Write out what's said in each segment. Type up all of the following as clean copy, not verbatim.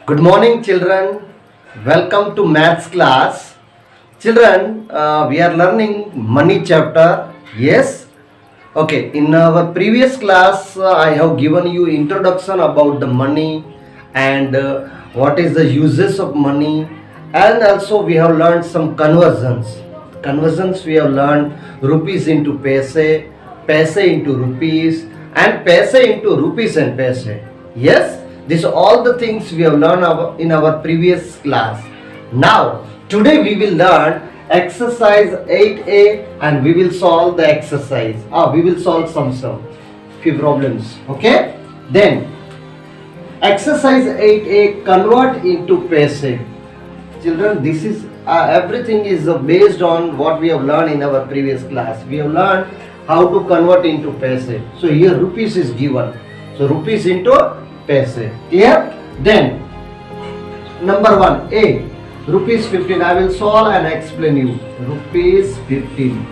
Good morning, children. Welcome to maths class. Children, we are learning money chapter. Yes. Okay. In our previous class, I have given you introduction about the money and what is the uses of money, and also we have learned some conversions. Conversions we have learned rupees into paise, paise into rupees, and paise into rupees and paise. Yes. These are all the things we have learned in our previous class. Now, today we will learn exercise 8a and we will solve the exercise. We will solve some few problems. Okay? Then, exercise 8a, convert into paise. Children, this is everything is based on what we have learned in our previous class. We have learned how to convert into paise. So here rupees is given. So rupees into paise. Clear? Then number 1, A, rupees 15. I will solve and explain you. Rupees 15.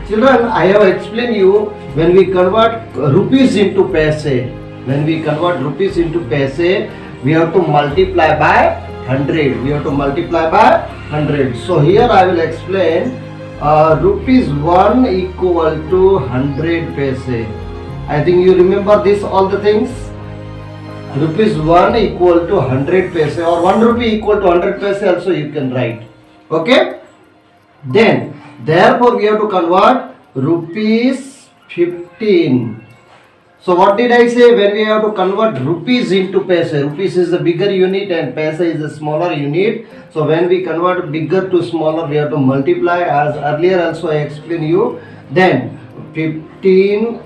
Children, I have explained you when we convert rupees into paise. When we convert rupees into paise, we have to multiply by 100. We have to multiply by 100. So here I will explain rupees 1 equal to 100 paise. I think you remember this all the things. Rupees 1 equal to 100 paise, or 1 rupee equal to 100 paise also you can write. Okay. Then therefore we have to convert rupees 15. So what did I say? When we have to convert rupees into paise, rupees is the bigger unit and paise is the smaller unit. So when we convert bigger to smaller, we have to multiply, as earlier also I explained you. Then 15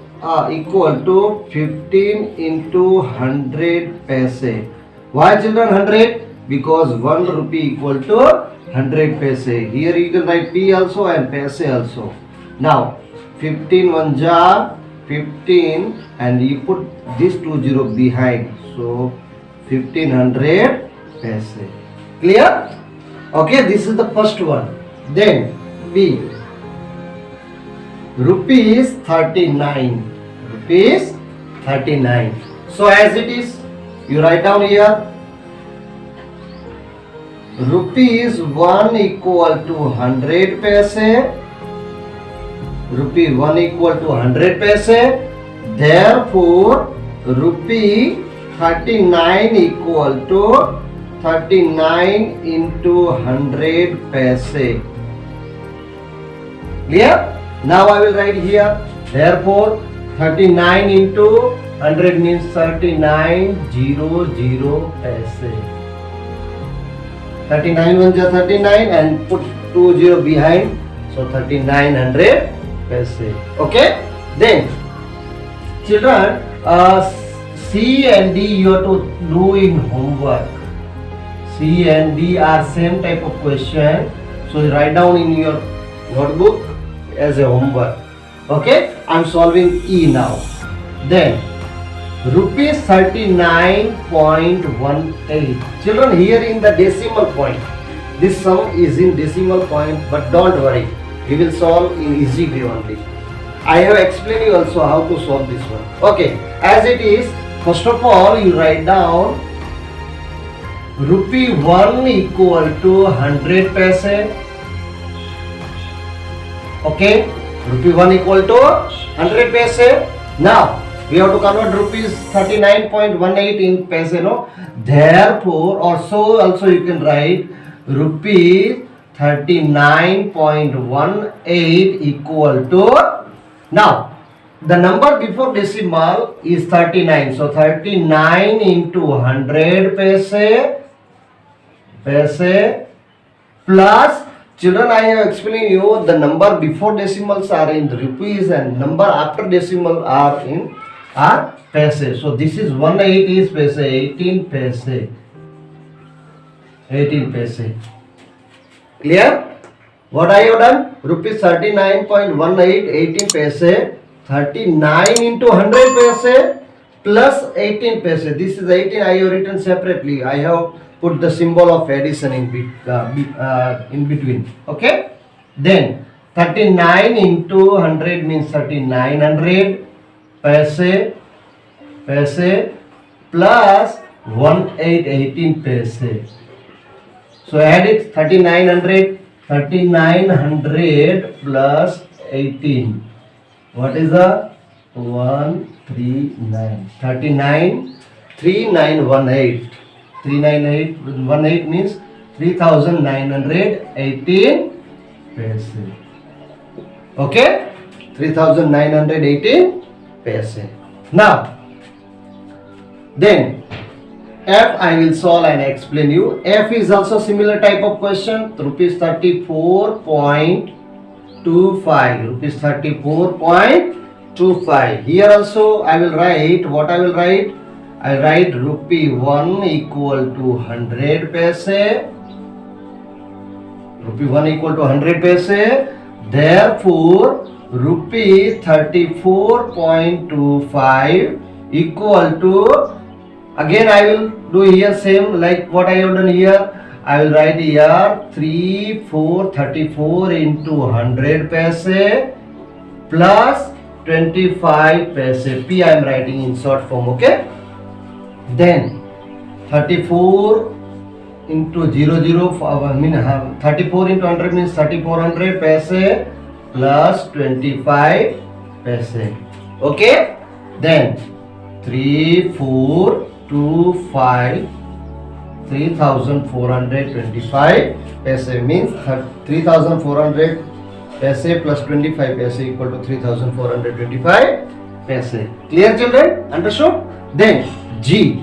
equal to 15 into 100 paise. Why children 100? Because 1 rupee equal to 100 paise. Here you can write P also and paise also. Now 15 1 ja 15 and you put this 20 behind. So 1500 paise. Clear? Okay, this is the first one. Then B, rupees 39. Rupees 39. So as it is, you write down here rupees 1 equal to 100 paise. Rupee 1 equal to 100 paise. Therefore rupee 39 equal to 39 into 100 paise. Clear? Now I will write here. Therefore 39 into 100 means 3900 paise. 39 1 ja 39 and put 20 behind. So 3900 paise. Okay. Then children, C and D you have to do in homework. C and D are same type of question. So write down in your notebook as a homework. Okay, I am solving E now. Then rupees 39.18. Children, here in the decimal point, this sum is in decimal point, but don't worry, we will solve in easy way only. I have explained you also how to solve this one. Okay, as it is, first of all you write down rupee 1 equal to 100 paise. Okay, rupee 1 equal to 100 paise. Now we have to convert rupees 39.18 in paise, no? Therefore, or so also you can write rupees 39.18 equal to, now the number before decimal is 39. So 39 into 100 paise plus, children, I have explained you the number before decimals are in rupees and number after decimal are in paise. So this is 180 is paise, 18 paise. 18 paise. Clear? What I have done? Rupees 39.18, 18 paise. 39 into 100 paise plus 18 paise. This is 18 I have written separately. I have put the symbol of addition in between. Okay. Then 39 into 100 means 3900 paise plus 18 paise. So add it 3900 plus 18. What is the 139? 3918. 3918 means 3918 paise. Okay, 3918 paise. Now then F I will solve and explain you. F is also similar type of question. Rupees 34.25. Rupees 34.25. Here also I will write. What I will write? I write rupee 1 equal to 100 paise. Rupee 1 equal to 100 paise. Therefore, rupee 34.25 equal to, again I will do here same like what I have done here. I will write here 34 into 100 paise plus 25 paise. P I am writing in short form. Okay. Then 34 into 34 into 100 means 3400 paise plus 25 paise. Okay. Then 3425 3425 paise means 3400 paise plus 25 paise equal to 3425 paise. Clear children? Understood? Then G,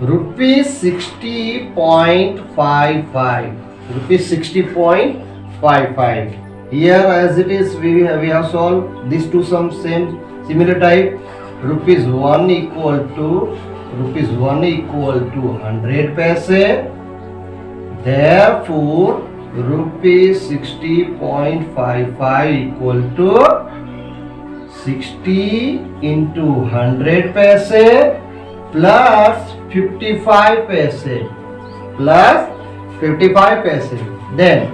rupees 60.55. Rupees 60.55. Here as it is we have solved these two sums same similar type. Rupees 1 equal to 100 paise. Therefore rupees 60.55 equal to 60 into 100 paise plus 55 paise plus 55 paise. Then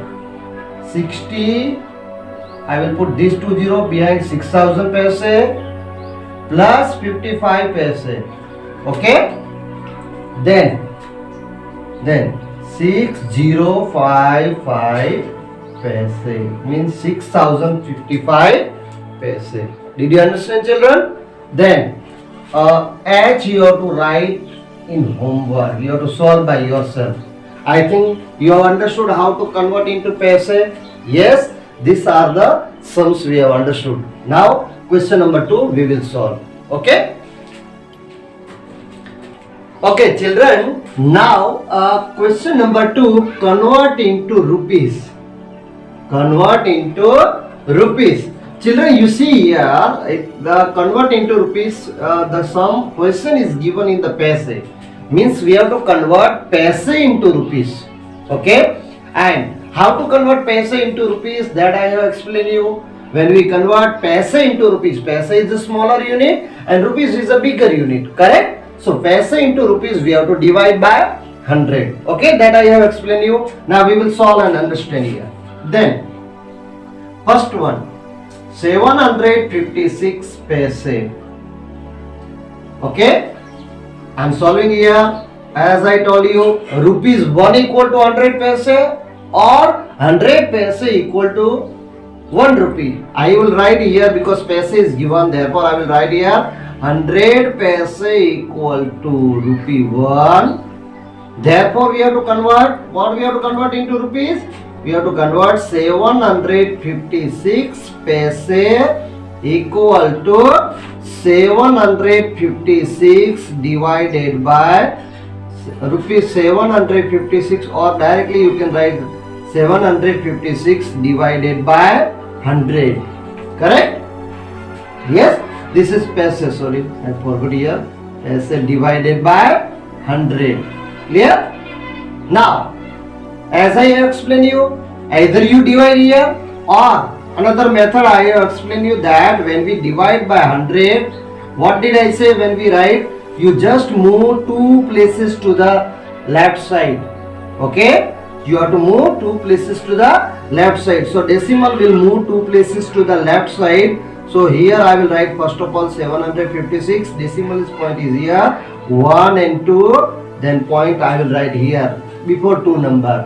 60, I will put these two zero behind 6000 paise plus 55 paise. Okay. Then 6055 paise means 6055 paise. Did you understand children? Then H you have to write in homework. You have to solve by yourself. I think you have understood how to convert into paise. Yes, these are the sums we have understood. Now question number 2 we will solve. Okay. Okay children, now question number 2, convert into rupees. Convert into rupees. Children, you see here the convert into rupees, the sum question is given in the paise, means we have to convert paise into rupees. Okay, and how to convert paise into rupees, that I have explained you. When we convert paise into rupees, paise is a smaller unit and rupees is a bigger unit, correct? So paise into rupees we have to divide by 100. Okay, that I have explained you. Now we will solve and understand here. Then first one, 756 paise. Okay, I am solving here. As I told you, rupees 1 equal to 100 paise or 100 paise equal to 1 rupee. I will write here because paise is given, therefore I will write here 100 paise equal to rupee 1. Therefore we have to convert. What we have to convert into rupees? We have to convert 756 paise equal to 756 divided by rupees 756, or directly you can write 756 divided by 100. Correct? Yes, this is paise. Sorry, I forgot here. Paise divided by 100. Clear? Now, as I have explained you, either you divide here or another method I have explained you, that when we divide by 100, what did I say when we write? You just move 2 places to the left side. Okay, you have to move 2 places to the left side. So decimal will move 2 places to the left side. So here I will write first of all 756, decimal point is here 1 and 2, then point I will write here before 2 number,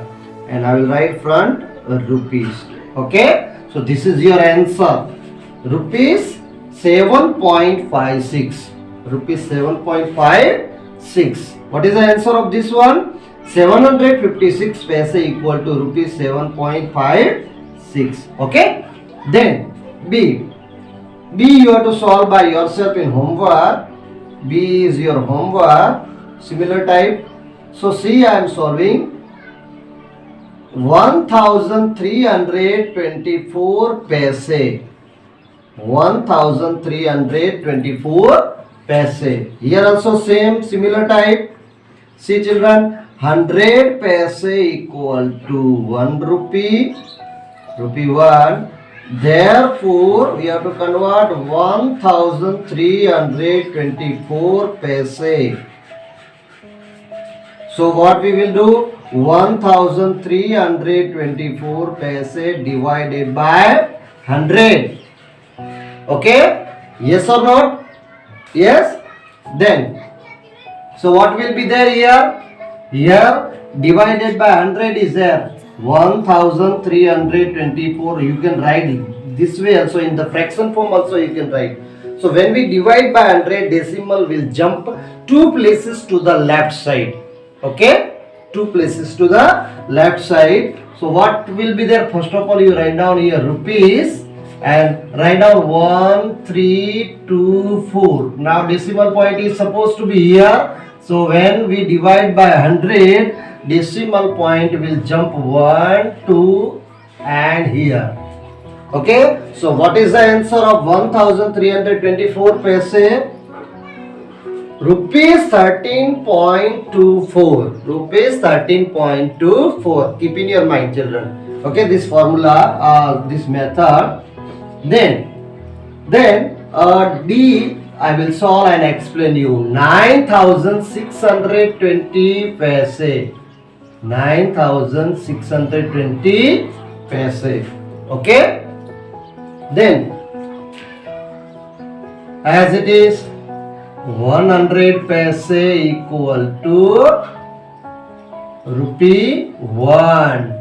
and I will write front rupees. Okay, so this is your answer, rupees 7.56, rupees 7.56. What is the answer of this one? 756 paise equal to rupees 7.56. Okay, then B you have to solve by yourself in homework. B is your homework, similar type. So C I am solving 1324 paise, 1324 paise. Here also same similar type. See children, 100 paise equal to 1 rupee, rupee 1. Therefore, we have to convert 1324 paise. So what we will do? 1324 paise divided by 100. Okay? Yes or not? Yes? Then, so what will be there here? Here, divided by 100 is there. 1324. You can write this way also, in the fraction form also you can write. So when we divide by 100, decimal will jump 2 places to the left side. Okay, 2 places to the left side. So what will be there? First of all, you write down here rupees and write down 1324. Now decimal point is supposed to be here. So when we divide by 100, decimal point will jump 1, 2 and here. Okay, so what is the answer of 1324 paise? Rupees 13.24. Rupees 13.24. Keep in your mind, children. Okay, this formula, this method. Then D I will solve and explain you. 9620 paise. 9620 paise. Okay. Then, as it is, 100 paise equal to rupee 1.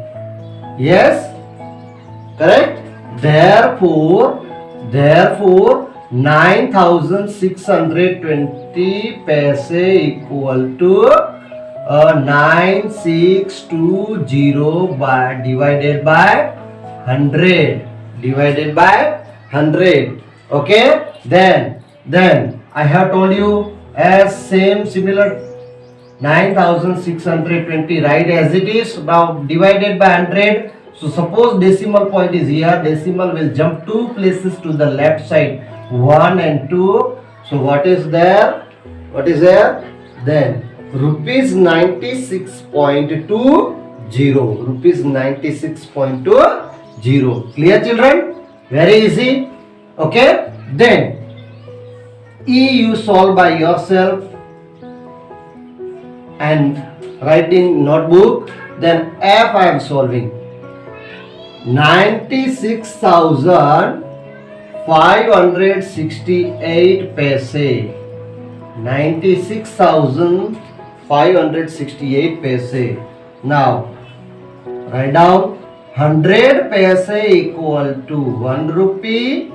Yes, correct. Therefore 9620 paise equal to 9620 by divided by 100. Divided by 100. Okay, then I have told you as similar 9620, right, as it is. Now divided by 100. So suppose decimal point is here, decimal will jump 2 places to the left side, 1 and 2. So what is there? What is there? Then rupees 96.20. Rupees 96.20. Clear, children? Very easy. Okay. Then E you solve by yourself and write in notebook. Then F I am solving 96,568 paise. 96,568 paise. Now write down 100 paise equal to 1 rupee.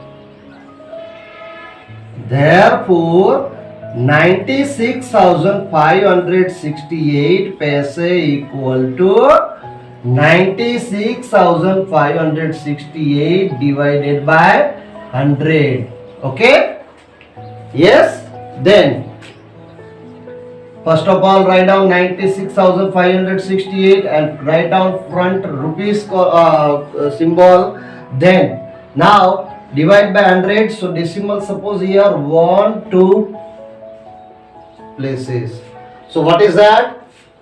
Therefore 96,568 paise equal to 96,568 divided by 100. Okay? Yes? Then first of all, write down 96,568 and write down front rupees symbol. Then now divide by 100. So decimal, suppose here 1, 2 places. So what is that?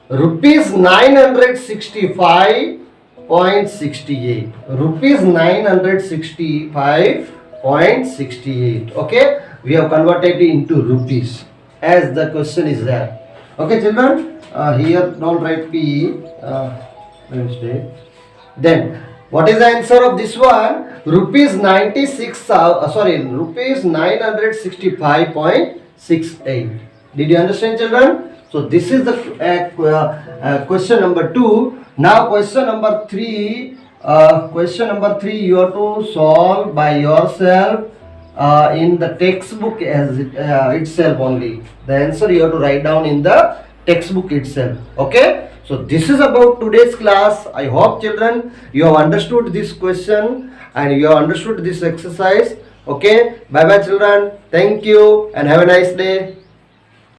Rupees 965.68. Rupees 965.68. Okay, we have converted it into rupees as the question is there. Okay, children, here don't write P. Then What is the answer of this one? Rupees 96, rupees 965.68. Did you understand, children? So this is the question number 2. Now question number 3. You have to solve by yourself in the textbook as itself only. The answer you have to write down in the textbook itself. Okay. So this is about today's class. I hope, children, you have understood this question and you have understood this exercise. Okay. Bye bye, children. Thank you and have a nice day.